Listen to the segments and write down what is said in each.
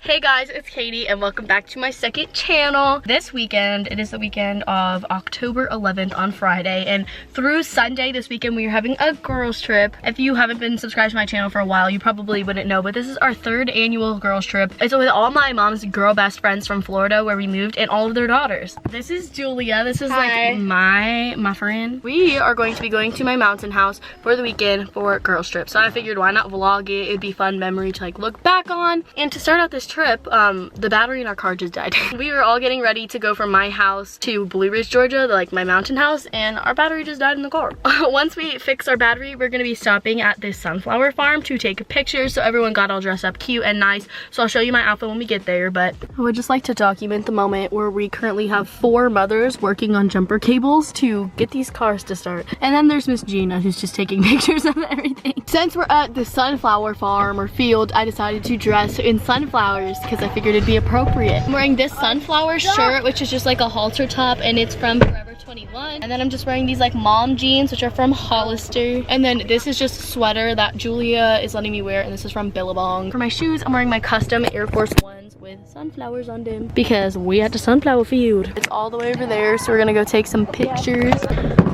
Hey guys, it's Katie and welcome back to my second channel. This weekend, it is the weekend of October 11th on Friday, and through Sunday this weekend we are having a girls trip. If you haven't been subscribed to my channel for a while, you probably wouldn't know, but this is our third annual girls trip. It's with all my mom's girl best friends from Florida where we moved and all of their daughters. This is Julia. This is like my friend. We are going to be going to my mountain house for the weekend for girls trip. So I figured why not vlog it? It'd be a fun memory to like look back on. And to start out this trip, the battery in our car just died. We were all getting ready to go from my house to Blue Ridge, Georgia, like my mountain house, and our battery just died in the car. Once we fix our battery, we're gonna be stopping at this sunflower farm to take pictures, so everyone got all dressed up cute and nice. So I'll show you my outfit when we get there, but I would just like to document the moment where we currently have 4 mothers working on jumper cables to get these cars to start. And then there's Miss Gina who's just taking pictures of everything. Since we're at the sunflower farm or field, I decided to dress in sunflowers because I figured it'd be appropriate. I'm wearing this sunflower shirt, which is just like a halter top, and it's from Forever 21. And then I'm just wearing these like mom jeans, which are from Hollister. And then this is just a sweater that Julia is letting me wear, and this is from Billabong. For my shoes, I'm wearing my custom Air Force Ones with sunflowers on them because we at the sunflower field. It's all the way over there, so we're gonna go take some pictures.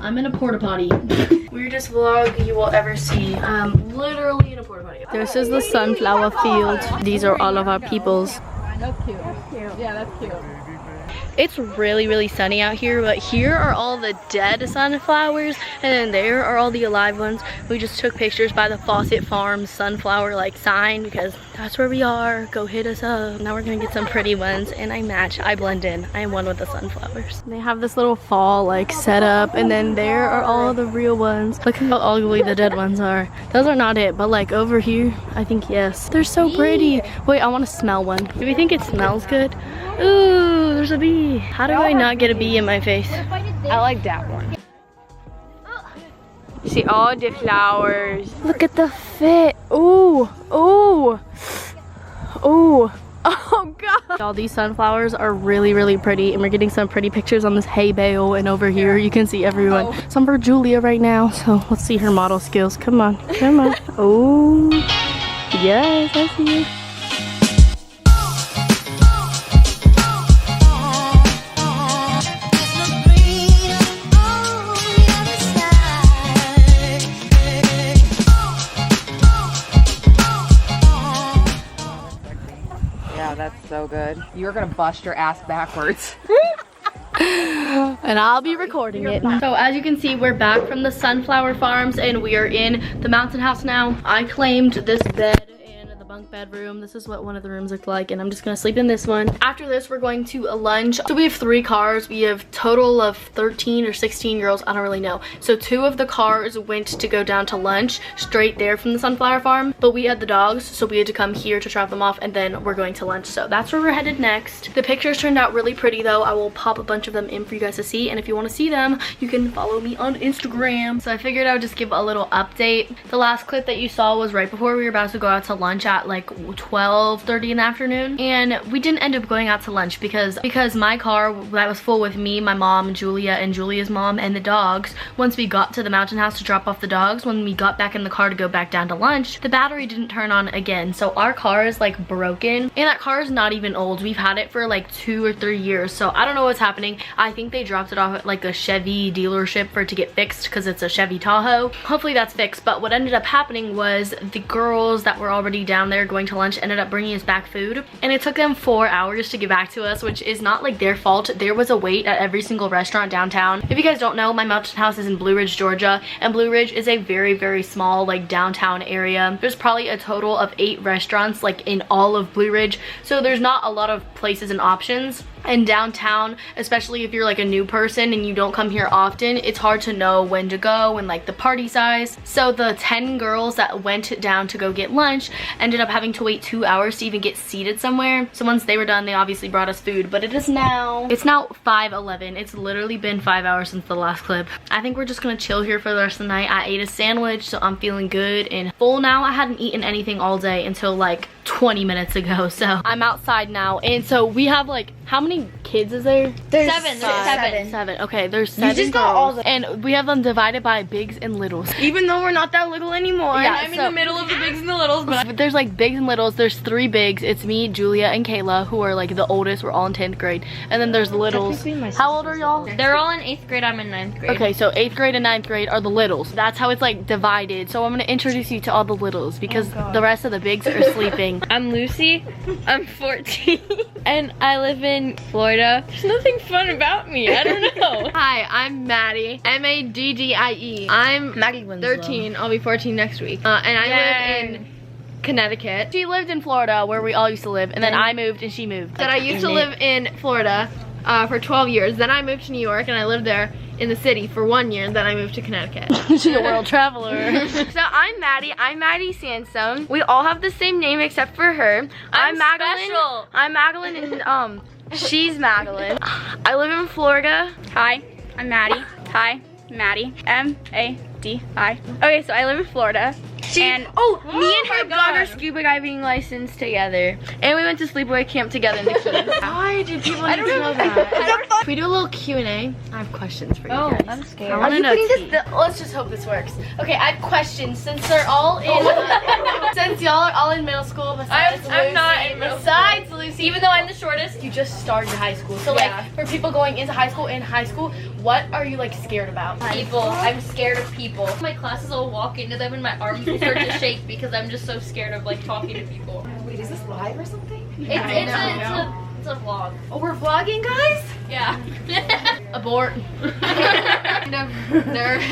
I'm in a porta potty. Weirdest vlog you will ever see. Literally in a porta potty. This is the sunflower field. These are all of our peoples. That's cute. That's cute. Yeah, that's cute. It's really sunny out here, but here are all the dead sunflowers, and then there are all the alive ones. We just took pictures by the Fawcett Farm sunflower like sign because that's where we are. Go hit us up. Now we're gonna get some pretty ones, and I match. I blend in. I am one with the sunflowers. They have this little fall like set up, and then there are all the real ones. Look how ugly the dead ones are. Those are not it, but like over here, I think yes. They're so pretty. Wait, I want to smell one. Do we think it smells good? Ooh, there's a bee. How do I not get a bee in my face? I like that one. See all the flowers. Look at the fit. Ooh, ooh, ooh. Oh God. All these sunflowers are really pretty, and we're getting some pretty pictures on this hay bale, and over here you can see everyone. Some for Julia right now, so let's see her model skills. Come on, come on. Oh, yes, I see you. That's so good. You're gonna bust your ass backwards. And I'll be recording it. So as you can see, we're back from the sunflower farms and we are in the mountain house now. I claimed this bed in the bunk bedroom. This is what one of the rooms looked like, and I'm just gonna sleep in this one. After this, we're going to a lunch. So we have 3 cars. We have total of 13 or 16 girls. I don't really know. So 2 of the cars went to go down to lunch straight there from the sunflower farm, but we had the dogs, so we had to come here to drop them off, and then we're going to lunch. So that's where we're headed next. The pictures turned out really pretty though. I will pop a bunch of them in for you guys to see, and if you want to see them, you can follow me on Instagram. So I figured I would just give a little update. The last clip that you saw was right before we were about to go out to lunch at like 12:30 in the afternoon, and we didn't end up going out to lunch because my car that was full with me, my mom, Julia, and Julia's mom, and the dogs. Once we got to the mountain house to drop off the dogs, when we got back in the car to go back down to lunch, the battery didn't turn on again. So our car is like broken, and that car is not even old. We've had it for like 2 or 3 years, so I don't know what's happening. I think they dropped it off at like a Chevy dealership for it to get fixed because it's a Chevy Tahoe. Hopefully that's fixed, but what ended up happening was the girls that were already down there going to lunch ended up bringing us back food, and it took them 4 hours to get back to us, which is not like their fault. There was a wait at every single restaurant downtown. If you guys don't know, my mountain house is in Blue Ridge, Georgia, and Blue Ridge is a very small like downtown area. There's probably a total of 8 restaurants like in all of Blue Ridge, so there's not a lot of places and options. And downtown, especially if you're like a new person and you don't come here often, it's hard to know when to go and like the party size. So the 10 girls that went down to go get lunch ended up having to wait 2 hours to even get seated somewhere. So once they were done, they obviously brought us food, but it's now 5:11. It's literally been 5 hours since the last clip. I think we're just gonna chill here for the rest of the night. I ate a sandwich, so I'm feeling good and full now. I hadn't eaten anything all day until like 20 minutes ago, so I'm outside now. And so we have like, how many many kids is there? There's Seven. Seven. Okay, there's 7 just got all girls, and we have them divided by bigs and littles. Even though we're not that little anymore. Yeah, I'm in the middle of the bigs and the littles, but there's like bigs and littles. There's 3 bigs. It's me, Julia, and Kayla, who are like the oldest. We're all in 10th grade. And then there's the littles. How old are y'all? they're all in 8th grade. I'm in 9th grade. Okay, so 8th grade and 9th grade are the littles. That's how it's like divided. So I'm gonna introduce you to all the littles because the rest of the bigs are sleeping. I'm Lucy. I'm 14, and I live in Florida. There's nothing fun about me. I don't know. Hi, I'm Maddie. M-A-D-D-I-E. I'm 13. I'll be 14 next week. And I live in Connecticut. She lived in Florida where we all used to live, and then I moved and she moved. That I used to live in Florida for 12 years. Then I moved to New York and I lived there in the city for 1 year, and then I moved to Connecticut. She's a world traveler. So I'm Maddie. I'm Maddie Sandstone. We all have the same name except for her. I'm Magdalene. special. I'm Magdalene, and she's Magdalene. I live in Florida. Hi, I'm Maddie. Hi, Maddie. M-A-D-I. Okay, so I live in Florida. Me and her got her scuba diving license together, and we went to sleepaway camp together in the Keys. Why do people need to know that? Can we do a little Q&A? I have questions for you guys. I'm scared. I want to know. Let's just hope this works. Okay, I have questions since they're all in. Since y'all are all in middle school, besides Lucy. I'm not in middle Besides Lucy, Even though I'm the shortest. you just started high school. So Yeah. like, for people going into high school, what are you like scared about? People. I'm scared of people. My classes, I'll walk into them and my arms will start to shake because I'm just so scared of like talking to people. Wait, is this live or something? It's a vlog. Oh, we're vlogging, guys? Yeah. Abort. Kind of nervous.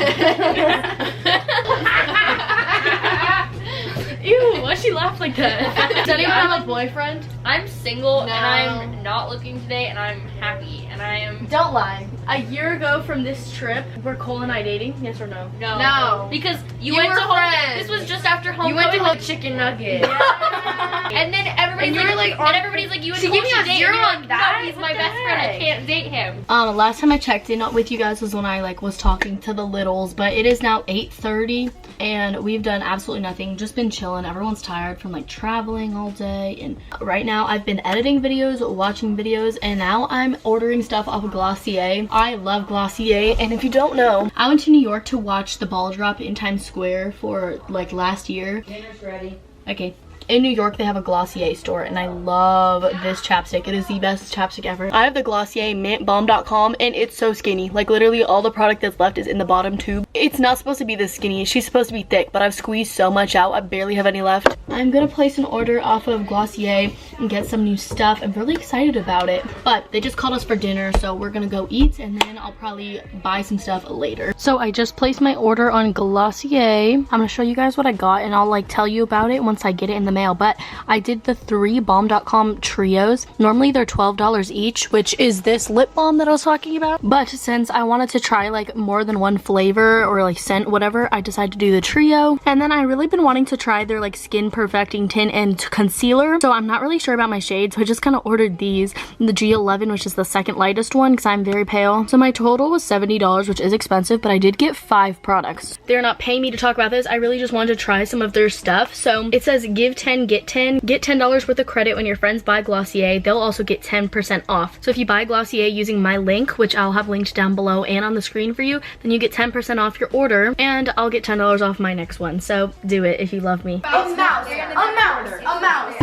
Ew, why she laugh like that? Does anyone have a boyfriend? I'm single No. and I'm not looking today and I'm happy and I am Don't lie. A year ago from this trip, were Cole and I dating? Yes or no? no. Because you went were to home. friends. This was just after home. You went to Home Chicken Nugget. And then everybody's And you like, were, like, on- everybody's like, you and She Cole gave me should a date. 0 And you're on like, that? no, he's my What the best friend. I heck? can't date him. Last time I checked in with you guys was when I like was talking to the littles, but it is now 8:30 and we've done absolutely nothing. Just been chilling. Everyone's tired from like traveling all day, and right now I've been editing videos, watching videos, and now I'm ordering stuff off of Glossier. I love Glossier, and if you don't know, I went to New York to watch the ball drop in Times Square for like last year. Dinner's ready. Okay. In New York, they have a Glossier store, and I love this chapstick. It is the best chapstick ever. I have the Glossier mintbalm.com, and it's so skinny. Like, literally, all the product that's left is in the bottom tube. It's not supposed to be this skinny. She's supposed to be thick, but I've squeezed so much out, I barely have any left. I'm gonna place an order off of Glossier and get some new stuff. I'm really excited about it. But they just called us for dinner, so we're gonna go eat, and then I'll probably buy some stuff later. So I just placed my order on Glossier. I'm gonna show you guys what I got, and I'll like tell you about it once I get it in the mail. But I did the 3 balm.com trios. Normally they're $12 each, which is this lip balm that I was talking about. But since I wanted to try like more than one flavor or like scent, whatever, I decided to do the trio. And then I really been wanting to try their like skin perfecting tint and concealer. So I'm not really sure about my shades, so I just kind of ordered these. The G11, which is the second lightest one because I'm very pale. So my total was $70, which is expensive, but I did get 5 products. They're not paying me to talk about this. I really just wanted to try some of their stuff. So it says give 10, get 10. Get $10 worth of credit when your friends buy Glossier. They'll also get 10% off. So if you buy Glossier using my link, which I'll have linked down below and on the screen for you, then you get 10% off your order, and I'll get $10 off my next one. So do it if you love me. A mouse.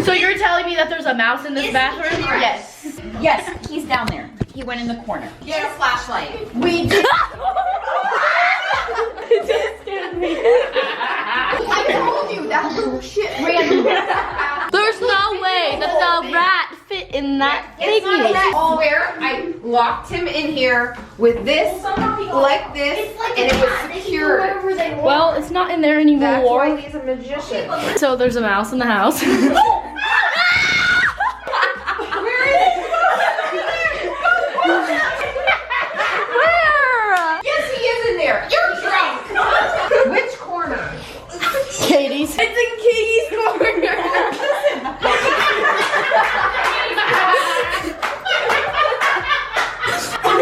So you're telling me that there's a mouse in this bathroom? Yes. Yes, he's down there. He went in the corner. Get a flashlight. We did. I told you that little shit ran. There's no way that the rat fit in that thingy. Where I locked him in here with this, like this, and it was secured. Well, it's not in there That's why anymore. he's a magician. So there's a mouse in the house. Yes, he is in there. You're drunk. Which corner? Katie's. It's in Katie's corner.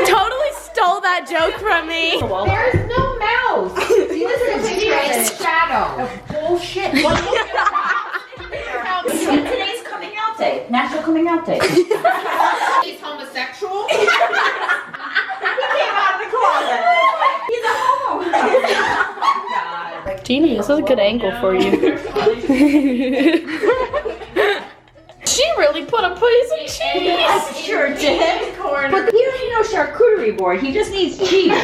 Totally stole that joke from me. There's no mouse. See, this is a picture of the shadow. Bullshit. Today's coming out day. National Coming Out Day. He's homosexual. bisexual? He came out of the closet. He's a homo. Genie, this is a good angle for you. She really put a piece of cheese. I sure did. But he don't need no charcuterie board. He just needs cheese.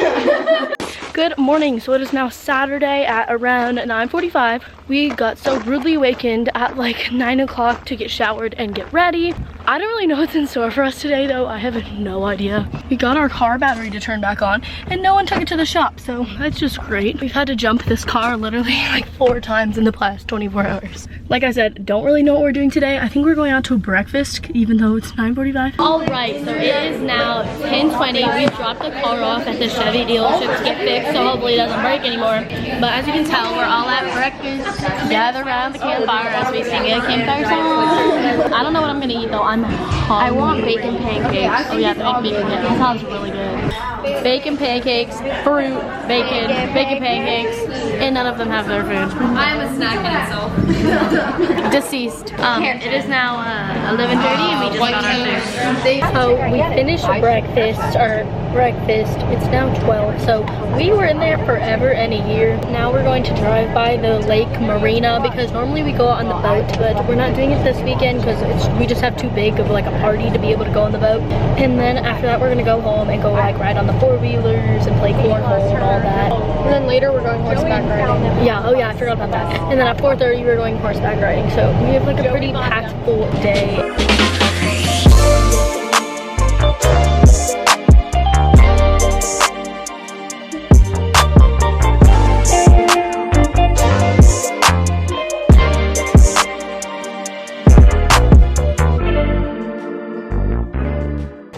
Good morning. So it is now Saturday at around 9:45. We got so rudely awakened at like 9 o'clock to get showered and get ready. I don't really know what's in store for us today though. I have no idea. We got our car battery to turn back on and no one took it to the shop, so that's just great. We've had to jump this car literally like 4 times in the past 24 hours. Like I said, don't really know what we're doing today. I think we're going out to breakfast even though it's 9:45. All right, so it is now 10:20. We dropped the car off at the Chevy dealership to get fixed, so hopefully it doesn't break anymore. But as you can tell, we're all at breakfast, gather around the campfire as we sing a campfire song. I don't know what I'm gonna eat though. I'm hungry. I want bacon pancakes. Oh yeah, the bacon pancakes. That sounds really good. Bacon pancakes, fruit, bacon pancakes, and none of them have their food. I am a snack in itself. Deceased. It is now 11:30 and we just got our food. So we finished breakfast. It's now 12. So we were in there forever and a year. Now we're going to drive by the lake marina because normally we go out on the boat, but we're not doing it this weekend because we just have too big of like a party to be able to go on the boat. And then after that we're gonna go home and go like ride on the 4-wheelers and play cornhole and all that. And then later we're going horseback riding. Yeah, oh yeah, I forgot about that. And then at 4:30 we're going horseback riding. So we have like a pretty packed full day.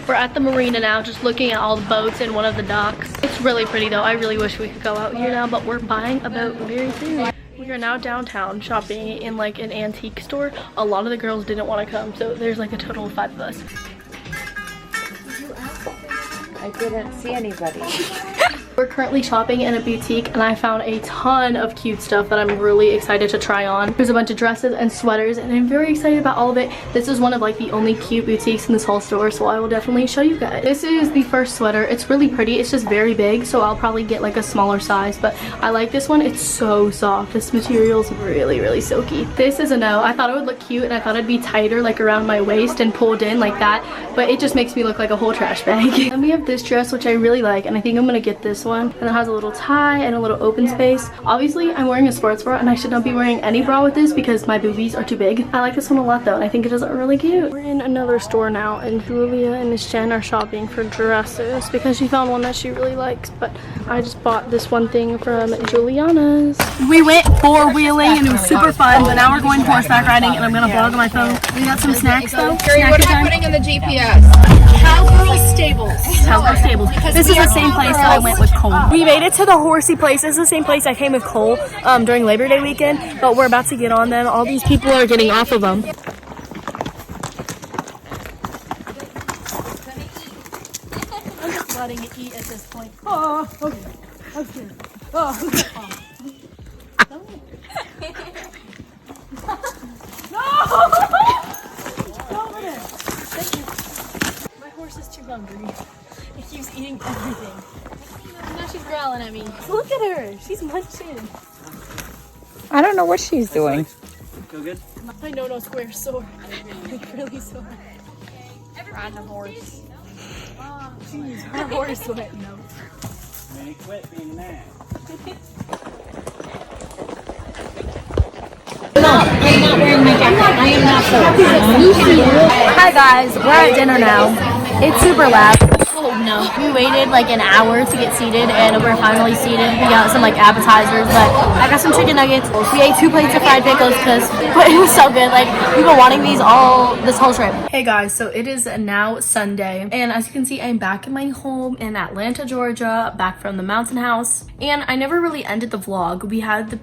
We're at the marina now, just looking at all the boats in one of the docks. It's really pretty though. I really wish we could go out here now, but we're buying a boat very soon. We are now downtown shopping in like an antique store. A lot of the girls didn't want to come, so there's like a total of 5 of us. I didn't see anybody. We're currently shopping in a boutique and I found a ton of cute stuff that I'm really excited to try on. There's a bunch of dresses and sweaters and I'm very excited about all of it. This is one of like the only cute boutiques in this whole store, so I will definitely show you guys. This is the first sweater. It's really pretty. It's just very big, so I'll probably get like a smaller size, but I like this one. It's so soft. This material is really, really silky. This is a no. I thought it would look cute and I thought it'd be tighter like around my waist and pulled in like that, but it just makes me look like a whole trash bag. And we have this dress, which I really like, and I think I'm gonna get this one. And it has a little tie and a little open space. Obviously, I'm wearing a sports bra and I should not be wearing any bra with this because my boobies are too big. I like this one a lot though, and I think it is really cute. We're in another store now and Julia and Miss Jen are shopping for dresses because she found one that she really likes, but I just bought this one thing from Juliana's. We went 4-wheeling and it was super fun, but now we're going horseback riding and I'm gonna vlog on my phone. We got some snacks though. What am I putting in the GPS? Cowgirl Stables. Cowgirl Stables. This is the same place that I went with Cole. We made it to the horsey place. This is the same place I came with Cole during Labor Day weekend, but we're about to get on them. All these people are getting off of them. I'm just letting it eat at this point. Oh, okay. Okay. Oh, okay. No! Stop it! My horse is too hungry. It keeps eating everything. Now she's growling at me. Look at her. She's munching. I don't know what she's doing. Feel good? I know no square sore. Like really sore. Random horse. Jeez, her horse went no. Man, quit being mad. I'm not wearing my jacket. I am not so. Hi guys, we're at dinner now. It's super loud. Oh no. We waited like an hour to get seated and we're finally seated. We got some like appetizers, but I got some chicken nuggets. We ate 2 plates of fried pickles but it was so good. Like we've been wanting these this whole trip. Hey guys, so it is now Sunday and as you can see I'm back in my home in Atlanta, Georgia, back from the mountain house. And I never really ended the vlog. We had the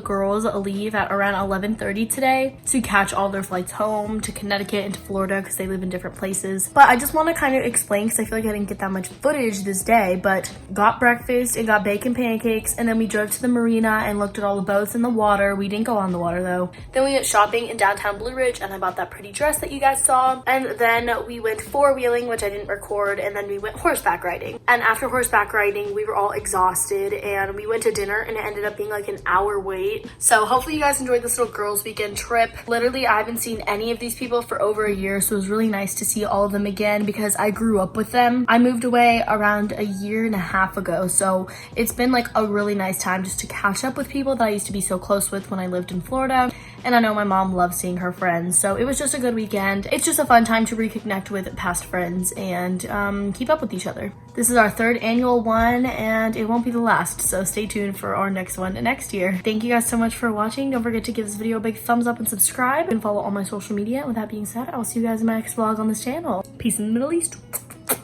girls leave at around 11:30 today to catch all their flights home to Connecticut and to Florida because they live in different places. But I just want to kind of explain because I feel like getting didn't get that much footage this day, but got breakfast and got bacon pancakes, and then we drove to the marina and looked at all the boats in the water. We didn't go on the water though. Then we went shopping in downtown Blue Ridge, and I bought that pretty dress that you guys saw. And then we went four-wheeling, which I didn't record, and then we went horseback riding. And after horseback riding, we were all exhausted, and we went to dinner, and it ended up being like an hour wait. So hopefully you guys enjoyed this little girls weekend trip. Literally, I haven't seen any of these people for over a year, so it was really nice to see all of them again because I grew up with them. I moved away around a year and a half ago, so it's been like a really nice time just to catch up with people that I used to be so close with when I lived in Florida. And I know my mom loves seeing her friends, so it was just a good weekend. It's just a fun time to reconnect with past friends and keep up with each other. This is our 3rd annual one, and it won't be the last, so stay tuned for our next one next year. Thank you guys so much for watching. Don't forget to give this video a big thumbs up and subscribe, and follow all my social media. With that being said, I will see you guys in my next vlog on this channel. Peace in the Middle East.